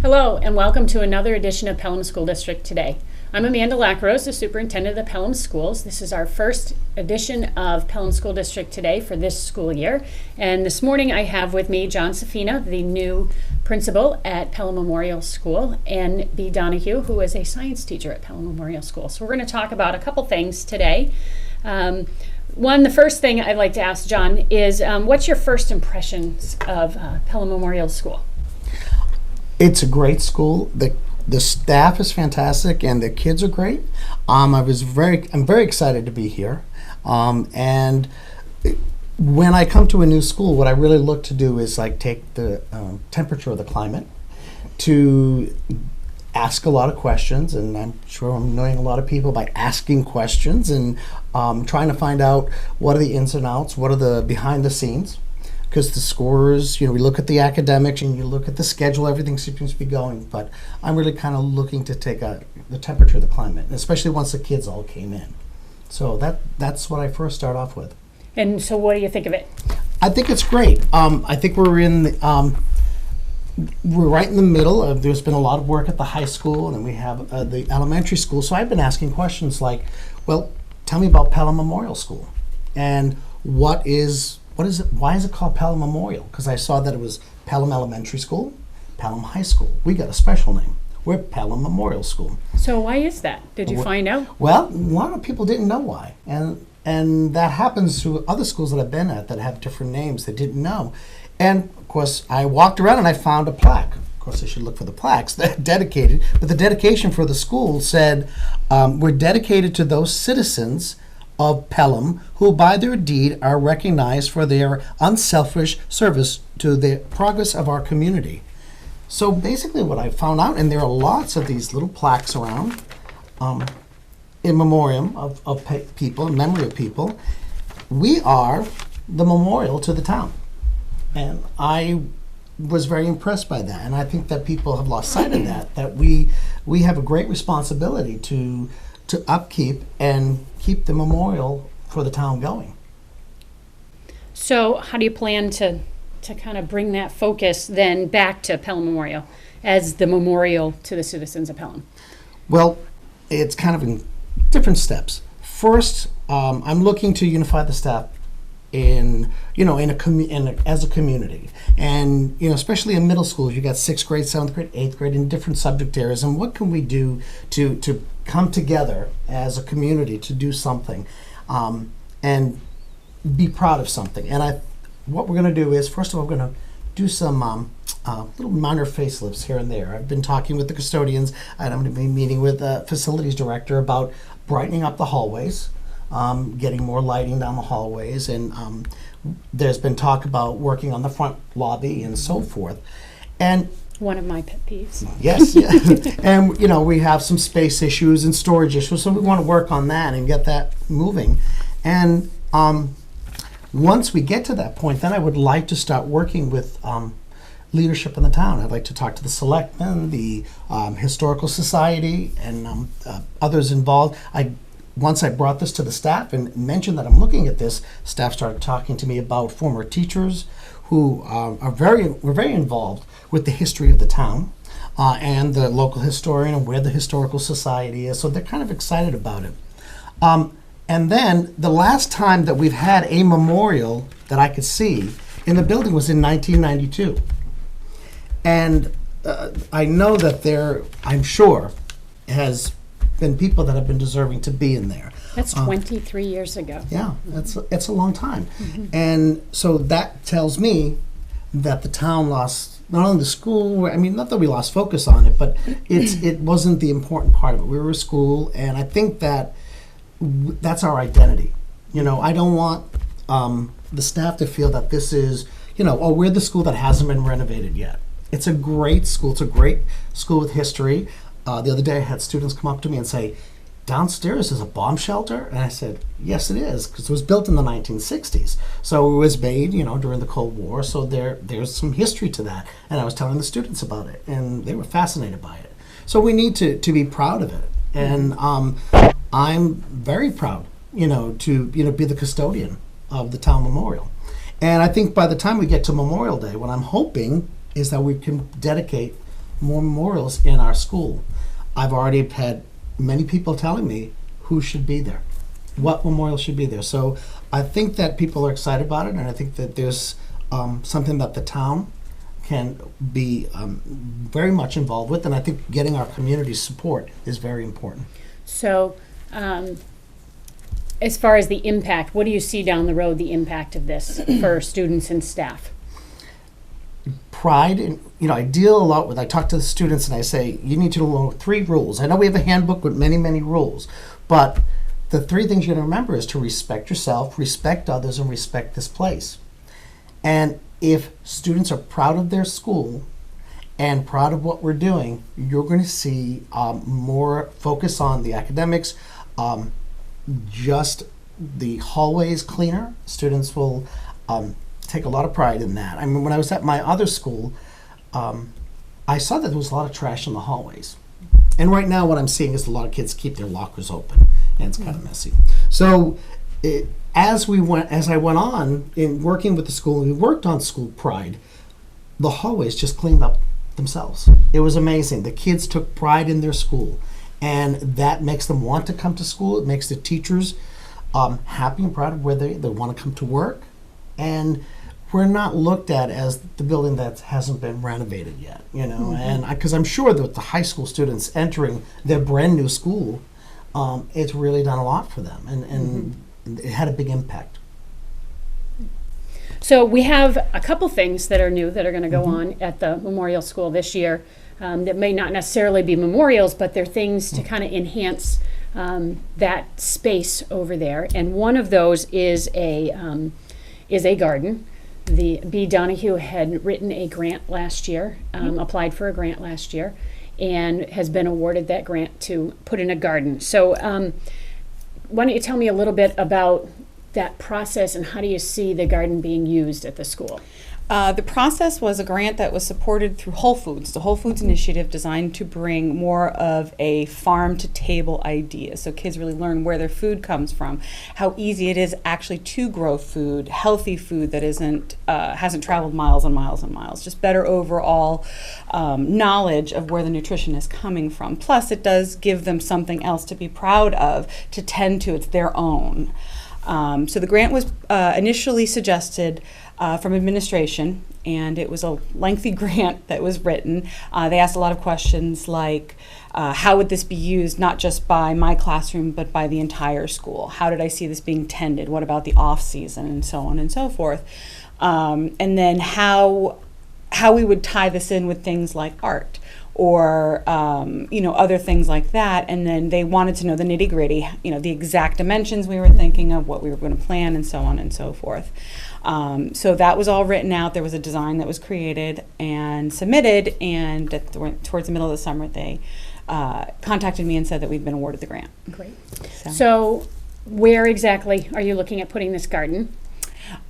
Hello, and welcome to another edition of Pelham School District Today. I'm Amanda Lacrose, the superintendent of the Pelham Schools. This is our first edition of Pelham School District Today for this school year. And this morning I have with me John Safina, the new principal at Pelham Memorial School, and B. Donohue, who is a science teacher at Pelham Memorial School. So we're going to talk about a couple things today. The first thing I'd like to ask John is, what's your first impressions of Pelham Memorial School? It's a great school. The staff is fantastic, and the kids are great. I'm very excited to be here. And when I come to a new school, what I really look to do is take the temperature of the climate, to ask a lot of questions, and I'm sure I'm annoying a lot of people by asking questions and trying to find out what are the ins and outs, what are the behind the scenes. Because the scores, we look at the academics and you look at the schedule, everything seems to be going. But I'm really kind of looking to take the temperature of the climate, especially once the kids all came in. So that's what I first start off with. And so what do you think of it? I think it's great. I think we're right in the middle. There's been a lot of work at the high school, and then we have the elementary school. So I've been asking questions like, well, tell me about Pelham Memorial School. And what is it? Why is it called Pelham Memorial? Because I saw that it was Pelham Elementary School, Pelham High School. We got a special name. We're Pelham Memorial School. So why is that? Did you find out? Well, a lot of people didn't know why. And that happens to other schools that I've been at that have different names that didn't know. And, of course, I walked around and I found a plaque. Of course, I should look for the plaques that are dedicated. But the dedication for the school said, we're dedicated to those citizens of Pelham, who by their deed are recognized for their unselfish service to the progress of our community. So basically what I found out, and there are lots of these little plaques around in memoriam of people, in memory of people, we are the memorial to the town. And I was very impressed by that, and I think that people have lost sight of that we have a great responsibility to upkeep and keep the memorial for the town going. So how do you plan to kind of bring that focus then back to Pelham Memorial as the memorial to the citizens of Pelham? Well, it's kind of in different steps. First, I'm looking to unify the staff as a community, and especially in middle schools, you got 6th grade, 7th grade, 8th grade in different subject areas, and what can we do to come together as a community to do something and be proud of something. And what we're going to do is, first of all, we're going to do some little minor facelifts here and there. I've been talking with the custodians, and I'm going to be meeting with the facilities director about brightening up the hallways, getting more lighting down the hallways, and there's been talk about working on the front lobby and so forth. And one of my pet peeves. Yes, yeah. And we have some space issues and storage issues, so we want to work on that and get that moving. And once we get to that point, then I would like to start working with leadership in the town. I'd like to talk to the selectmen, the historical society, and others involved. Once I brought this to the staff and mentioned that I'm looking at this, staff started talking to me about former teachers who were very involved with the history of the town and the local historian and where the historical society is. So they're kind of excited about it. And then the last time that we've had a memorial that I could see in the building was in 1992. And I know that I'm sure, has been people that have been deserving to be in there. That's 23 years ago. Yeah, it's a long time. Mm-hmm. And so that tells me that the town lost not only the school, not that we lost focus on it, but it wasn't the important part of it. We were a school, and I think that's our identity. I don't want the staff to feel that this is, we're the school that hasn't been renovated yet. It's a great school. It's a great school with history. The other day I had students come up to me and say, downstairs is a bomb shelter? And I said, yes, it is, because it was built in the 1960s. So it was made, during the Cold War. So there's some history to that. And I was telling the students about it, and they were fascinated by it. So we need to be proud of it. And I'm very proud, to be the custodian of the town memorial. And I think by the time we get to Memorial Day, what I'm hoping is that we can dedicate more memorials in our school. I've already had many people telling me who should be there, what memorial should be there. So I think that people are excited about it, and I think that there's something that the town can be very much involved with, and I think getting our community support is very important. So, as far as the impact, what do you see down the road, the impact of this for students and staff? Pride, and I deal a lot with, I talk to the students and I say, you need to know 3 rules. I know we have a handbook with many, many rules, but the 3 things you gotta remember is to respect yourself, respect others, and respect this place. And if students are proud of their school and proud of what we're doing, you're going to see more focus on the academics, just the hallways cleaner. Students will take a lot of pride in that. I mean, when I was at my other school, I saw that there was a lot of trash in the hallways. And right now what I'm seeing is a lot of kids keep their lockers open, and it's kind of messy. So as I went on in working with the school, and we worked on school pride, the hallways just cleaned up themselves. It was amazing. The kids took pride in their school, and that makes them want to come to school. It makes the teachers happy and proud of where they want to come to work. And we're not looked at as the building that hasn't been renovated yet, and because I'm sure that the high school students entering their brand new school, it's really done a lot for them, and it had a big impact. So we have a couple things that are new that are going to go on at the Memorial School this year that may not necessarily be memorials, but they're things to kind of enhance that space over there. And one of those is a garden. The Donohue had written a grant last year, applied for a grant last year, and has been awarded that grant to put in a garden. So why don't you tell me a little bit about that process and how do you see the garden being used at the school? The process was a grant that was supported through Whole Foods, the Whole Foods initiative designed to bring more of a farm-to-table idea, so kids really learn where their food comes from, how easy it is actually to grow food, healthy food that hasn't traveled miles and miles and miles, just better overall knowledge of where the nutrition is coming from. Plus, it does give them something else to be proud of, to tend to. It's their own. So the grant was initially suggested from administration, and it was a lengthy grant that was written. They asked a lot of questions like, how would this be used not just by my classroom but by the entire school? How did I see this being tended? What about the off season, and so on and so forth? And then how we would tie this in with things like art or other things like that. And then they wanted to know the nitty-gritty, the exact dimensions we were thinking of, what we were going to plan, and so on and so forth. So that was all written out. There was a design that was created and submitted, and towards the middle of the summer they contacted me and said that we'd been awarded the grant. Great. So where exactly are you looking at putting this garden?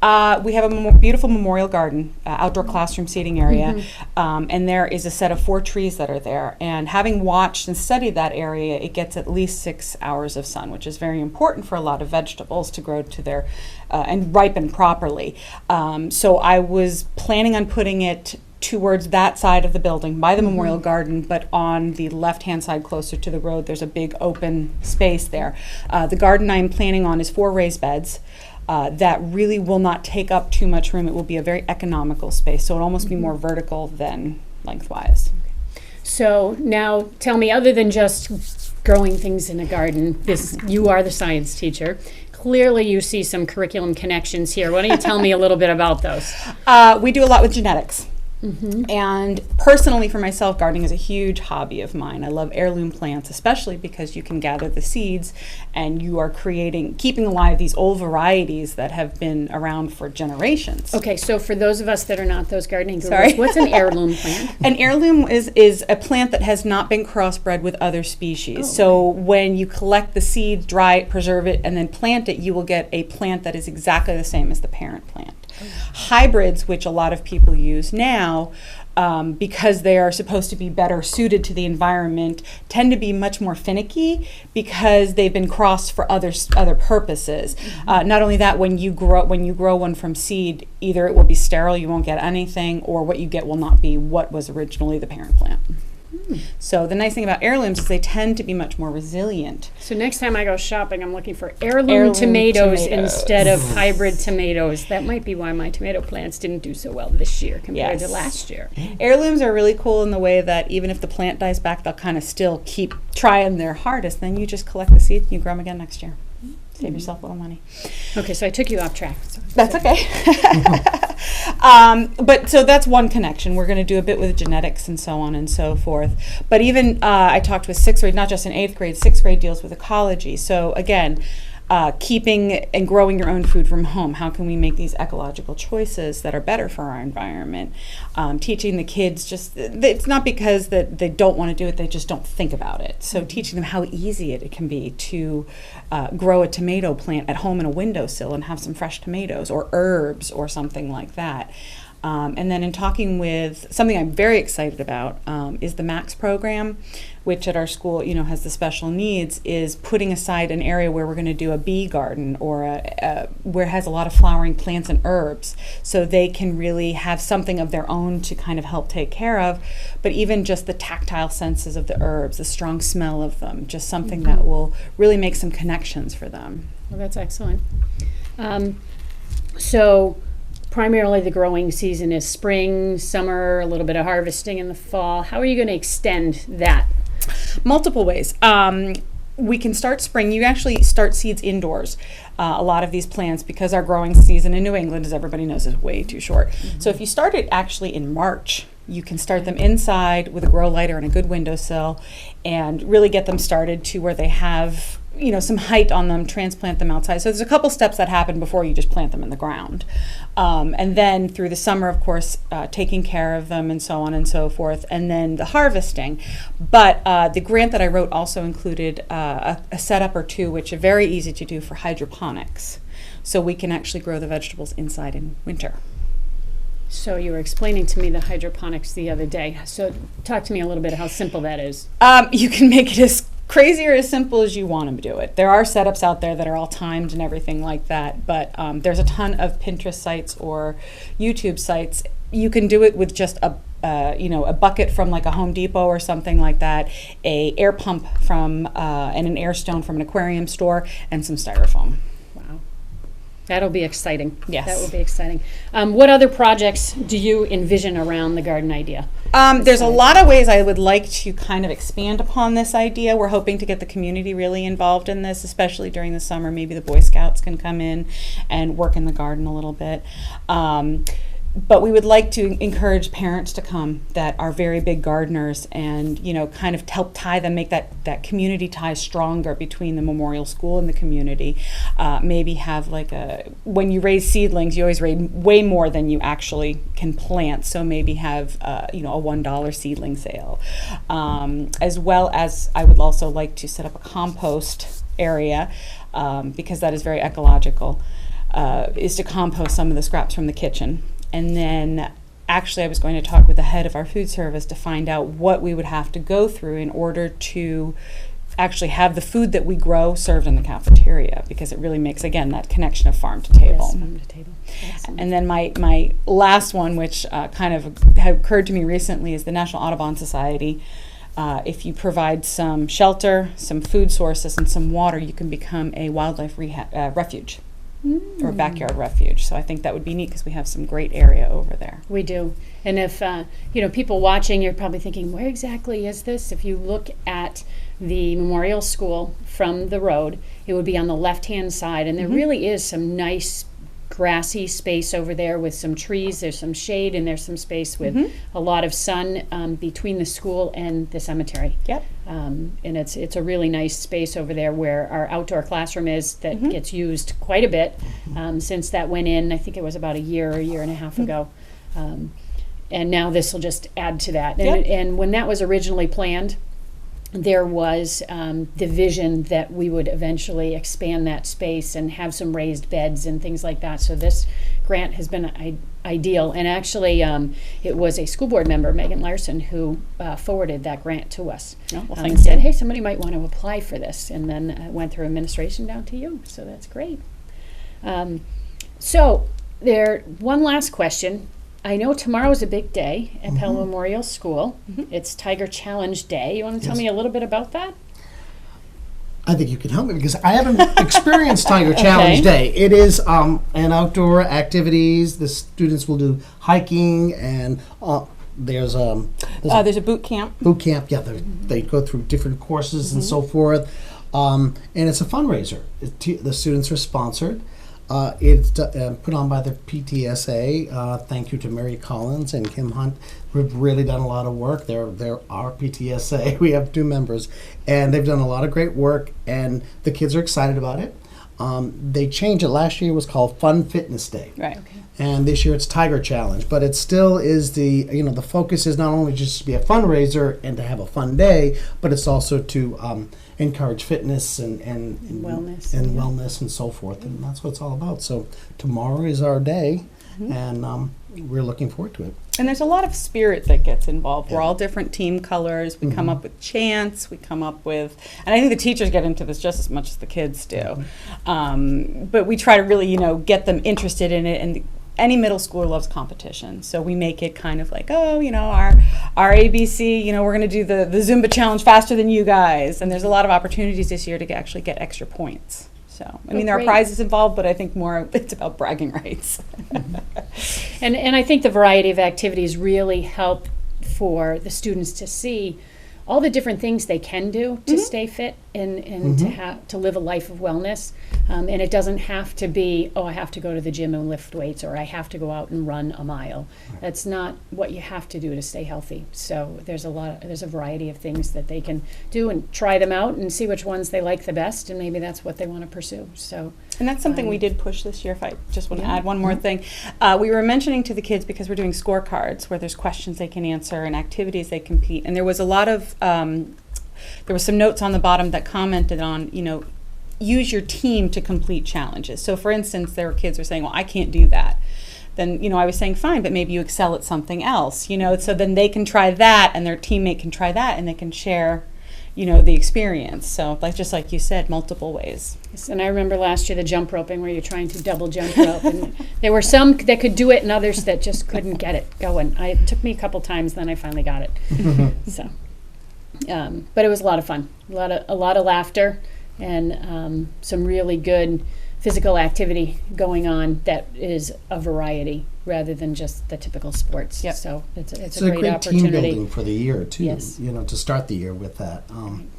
We have a beautiful memorial garden, outdoor classroom seating area, and there is a set of 4 trees that are there. And having watched and studied that area, it gets at least 6 hours of sun, which is very important for a lot of vegetables to grow to their and ripen properly. So I was planning on putting it towards that side of the building by the memorial garden, but on the left-hand side closer to the road, there's a big open space there. The garden I'm planning on is 4 raised beds. That really will not take up too much room. It will be a very economical space, so it'll almost be more vertical than lengthwise. So now tell me, other than just growing things in a garden, you are the science teacher. Clearly you see some curriculum connections here. Why don't you tell me a little bit about those? We do a lot with genetics. And personally for myself, gardening is a huge hobby of mine. I love heirloom plants, especially because you can gather the seeds and you are keeping alive these old varieties that have been around for generations. Okay, so for those of us that are not those gardening gurus, what's an heirloom plant? An heirloom is a plant that has not been crossbred with other species. So when you collect the seed, dry it, preserve it, and then plant it, you will get a plant that is exactly the same as the parent plant. Hybrids, which a lot of people use now, because they are supposed to be better suited to the environment, tend to be much more finicky because they've been crossed for other purposes. Not only that, when you grow one from seed, either it will be sterile, you won't get anything, or what you get will not be what was originally the parent plant. So the nice thing about heirlooms is they tend to be much more resilient. So next time I go shopping, I'm looking for heirloom, Heirloom tomatoes, tomatoes. instead of hybrid tomatoes. That might be why my tomato plants didn't do so well this year compared to Yes. last year. Heirlooms are really cool in the way that even if the plant dies back, they'll kind of still keep trying their hardest. Then you just collect the seeds and you grow them again next year. Save yourself a little money. Okay, so I took you off track. That's okay. But so that's one connection. We're going to do a bit with genetics and so on and so forth. But even I talked with sixth grade, not just in eighth grade, sixth grade deals with ecology. So again, keeping and growing your own food from home. How can we make these ecological choices that are better for our environment? Teaching the kids it's not because that they don't want to do it, they just don't think about it. So teaching them how easy it can be to grow a tomato plant at home in a windowsill and have some fresh tomatoes or herbs or something like that. And then in talking with, something I'm very excited about is the MAX program, which at our school, has the special needs, is putting aside an area where we're going to do a bee garden or where it has a lot of flowering plants and herbs, so they can really have something of their own to kind of help take care of. But even just the tactile senses of the herbs, the strong smell of them, just something that will really make some connections for them. Well, that's excellent. So primarily the growing season is spring, summer, a little bit of harvesting in the fall. How are you going to extend that? Multiple ways. We can start spring. You actually start seeds indoors. A lot of these plants, because our growing season in New England, as everybody knows, is way too short. So if you start it actually in March, you can start them inside with a grow lighter and a good windowsill and really get them started to where they have some height on them, transplant them outside. So there's a couple steps that happen before you just plant them in the ground. And then through the summer, of course, taking care of them and so on and so forth, and then the harvesting. But the grant that I wrote also included a setup or two, which are very easy to do for hydroponics. So we can actually grow the vegetables inside in winter. So you were explaining to me the hydroponics the other day. So talk to me a little bit how simple that is. You can make it as crazy or as simple as you want to do it. There are setups out there that are all timed and everything like that, but there's a ton of Pinterest sites or YouTube sites. You can do it with just a bucket from like a Home Depot or something like that, a air pump from and an air stone from an aquarium store, and some styrofoam. Wow. That'll be exciting. Yes. That will be exciting. What other projects do you envision around the garden idea? There's a lot of ways I would like to kind of expand upon this idea. We're hoping to get the community really involved in this, especially during the summer. Maybe the Boy Scouts can come in and work in the garden a little bit. But we would like to encourage parents to come that are very big gardeners and, kind of help tie them, make that community tie stronger between the memorial school and the community. Maybe have when you raise seedlings, you always raise way more than you actually can plant. So maybe have, a $1 seedling sale. As well as I would also like to set up a compost area because that is very ecological, is to compost some of the scraps from the kitchen. And then actually I was going to talk with the head of our food service to find out what we would have to go through in order to actually have the food that we grow served in the cafeteria, because it really makes, again, that connection of farm to table. Yes, farm to table. Awesome. And then my last one, which kind of had occurred to me recently, is the National Audubon Society. If you provide some shelter, some food sources, and some water, you can become a wildlife refuge. Or a backyard refuge. So I think that would be neat because we have some great area over there. We do. And if, people watching, you're probably thinking, where exactly is this? If you look at the memorial school from the road, it would be on the left-hand side. And there really is some nice grassy space over there with some trees. There's some shade and there's some space with a lot of sun between the school and the cemetery. Yep. And it's a really nice space over there where our outdoor classroom is that gets used quite a bit since that went in. I think it was about a year and a half ago. And now this will just add to that. And when that was originally planned, there was the vision that we would eventually expand that space and have some raised beds and things like that. So this grant has been ideal. And actually, it was a school board member, Megan Larson, who forwarded that grant to us. Oh, well, and said, hey, somebody might want to apply for this. And then went through administration down to you. So that's great. So one last question. I know tomorrow's a big day at Pelham Memorial School. It's Tiger Challenge Day. You want to tell me a little bit about that? I think you can help me because I haven't experienced Tiger Challenge Day. It is an outdoor activities. The students will do hiking and there's a boot camp. Boot camp, yeah. They go through different courses and so forth. And it's a fundraiser. The students are sponsored. It's put on by the PTSA. Thank you to Mary Collins and Kim Hunt. We've really done a lot of work. They're our PTSA. We have 2 members, and they've done a lot of great work, and the kids are excited about it. They changed it. Last year it was called Fun Fitness Day. Right. Okay. And this year it's Tiger Challenge, but it still is the focus is not only just to be a fundraiser and to have a fun day, but it's also to encourage fitness and wellness and wellness and so forth, and that's what it's all about. So tomorrow is our day, and we're looking forward to it. And there's a lot of spirit that gets involved. We're all different team colors. We come up with chants. We come up with, and I think the teachers get into this just as much as the kids do. But we try to really, get them interested in it. And any middle schooler loves competition, so we make it kind of like, our ABC. We're going to do the Zumba challenge faster than you guys. And there's a lot of opportunities this year to actually get extra points. So, there are prizes involved, but I think more it's about bragging rights. And I think the variety of activities really help for the students to see all the different things they can do to stay fit and to live a life of wellness. And it doesn't have to be, I have to go to the gym and lift weights, or I have to go out and run a mile. That's not what you have to do to stay healthy. So there's a variety of things that they can do and try them out and see which ones they like the best, and maybe that's what they want to pursue. So. And that's something we did push this year. If I just want to add one more thing. We were mentioning to the kids, because we're doing scorecards where there's questions they can answer and activities they compete. And there was a lot of, there was some notes on the bottom that commented on, use your team to complete challenges. So for instance, there were kids who were saying, well, I can't do that. Then, I was saying, fine, but maybe you excel at something else, so then they can try that and their teammate can try that and they can share the experience. So just like you said, multiple ways. Yes, and I remember last year the jump roping where you're trying to double jump rope, and there were some that could do it and others that just couldn't get it going. It took me a couple times, then I finally got it. So, but it was a lot of fun, a lot of laughter, and some really good physical activity going on that is a variety rather than just the typical sports. Yep. So it's a great opportunity. Team building for the year too. Yes. To start the year with that. And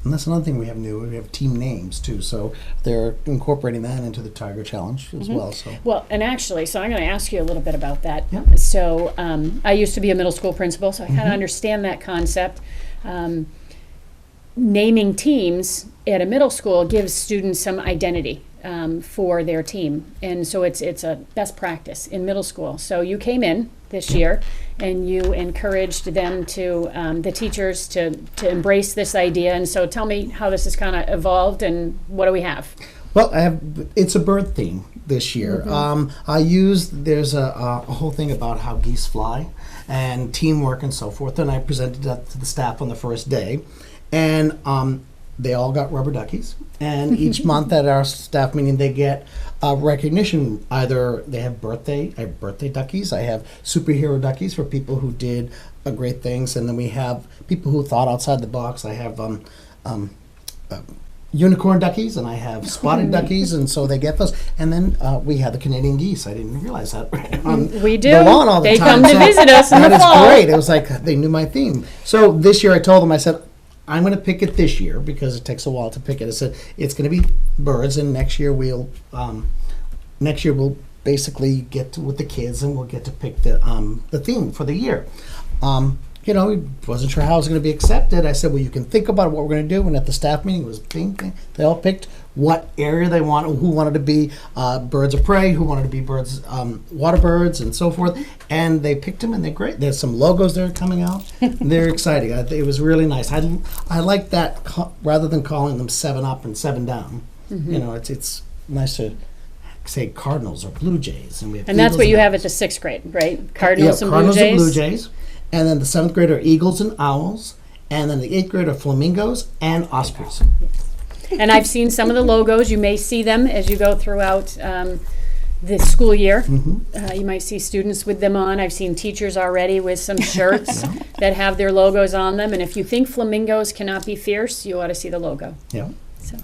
that's another thing we have new. We have team names too, so they're incorporating that into the Tiger Challenge as well. So and actually, so I'm going to ask you a little bit about that. Yep. So I used to be a middle school principal, so I kind of understand that concept. Naming teams at a middle school gives students some identity for their team, and so it's a best practice in middle school. So you came in this year and you encouraged them to the teachers to embrace this idea, and so tell me how this has kind of evolved and what do we have? Well, it's a bird theme this year. There's a whole thing about how geese fly and teamwork and so forth, and I presented that to the staff on the first day, and they all got rubber duckies, and each month at our staff meeting they get recognition. Either they have birthday duckies, I have superhero duckies for people who did great things, and then we have people who thought outside the box. I have unicorn duckies, and I have spotted duckies, and so they get those. And then we have the Canadian geese. I didn't realize that. We do. The lawn all the they time. come to visit us in the fall. That is great. It was like they knew my theme. So this year I told them, I said, I'm going to pick it this year because it takes a while to pick it. I said it's going to be birds, and next year we'll basically get with the kids and we'll get to pick the theme for the year. Wasn't sure how it was going to be accepted. I said, well, you can think about what we're going to do. And at the staff meeting, it was bing. They all picked what area they wanted, who wanted to be birds of prey, who wanted to be birds, water birds, and so forth. And they picked them, and they're great. There's some logos that are coming out. They're exciting. It was really nice. I like that rather than calling them 7 up and 7 down. It's nice to say Cardinals or Blue Jays. And that's what you have at the 6th grade, right? Cardinals and Cardinals Blue Jays. And Blue Jays. And then the 7th grade are eagles and owls. And then the 8th grade are flamingos and ospreys. And I've seen some of the logos. You may see them as you go throughout this school year. Mm-hmm. You might see students with them on. I've seen teachers already with some shirts that have their logos on them. And if you think flamingos cannot be fierce, you ought to see the logo. Yeah. So,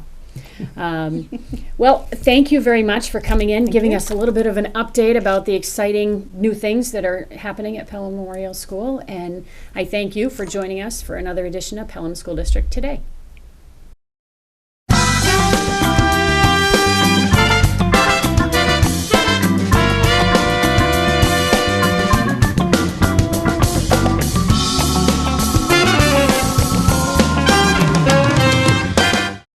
well, thank you very much for coming in, giving us a little bit of an update about the exciting new things that are happening at Pelham Memorial School. And I thank you for joining us for another edition of Pelham School District Today.